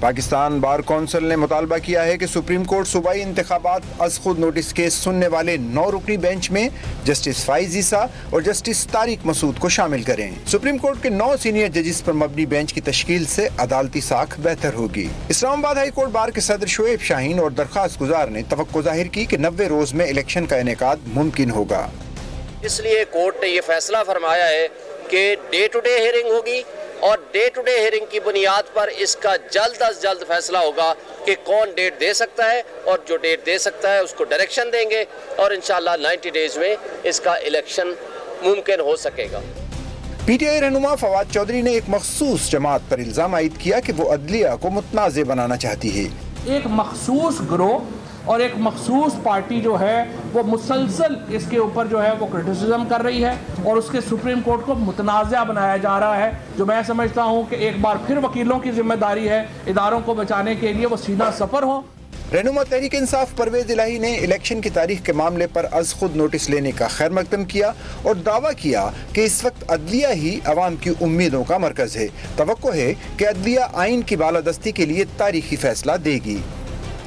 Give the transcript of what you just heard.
Pakistan bar council ने मुतालबा किया है कि सुप्रीम कोर्ट सूबाई इंतखाबात अज खुद नोटिस केस सुनने वाले 9 रुकनी बेंच में जस्टिस फाइज ईसा और जस्टिस तारिक मसूद को शामिल करें। सुप्रीम कोर्ट के 9 सीनियर जजेस पर मबनी बेंच की तश्कील से अदालती साख बेहतर होगी। इस्लामाबाद हाई कोर्ट बार के सदर शोएब शाहीन और दरख्वास्त गुजार ने तवक्को जाहिर की कि 90 रोज में इलेक्शन का इनेकाद मुमकिन होगा। इसलिए कोर्ट ने यह फैसला फरमाया है कि डे टू डे हियरिंग होगी और डे टू डे हियरिंग की बुनियाद पर इसका जल्द अज जल्द फैसला होगा कि कौन डेट दे सकता है, और जो डेट दे सकता है उसको डायरेक्शन देंगे और इंशाल्लाह 90 डेज में इसका इलेक्शन मुमकिन हो सकेगा। PTI रहनुमा फवाद चौधरी ने एक मखसूस जमात पर इल्जाम आयद किया कि वो अदलिया को मुतनाज़ बनाना चाहती है। एक मखसूस ग्रोह और एक मखसूस पार्टी जो है वो मुसलसल इसके ऊपर जो है वो क्रिटिसिज्म कर रही है और उसके सुप्रीम कोर्ट को मुतनाज़ा बनाया जा रहा है, जो मैं समझता हूँ कि एक बार फिर वकीलों की जिम्मेदारी है इदारों को बचाने के लिए वो सीधा सफ़र हो। रहनुमा तहरीक इंसाफ परवेज इलाही ने इलेक्शन की तारीख के मामले पर अज खुद नोटिस लेने का खैर मकदम किया और दावा किया कि इस वक्त अदलिया ही अवाम की उम्मीदों का मरकज है। तवक्को है कि अदलिया आइन की बालादस्ती के लिए तारीखी फैसला देगी।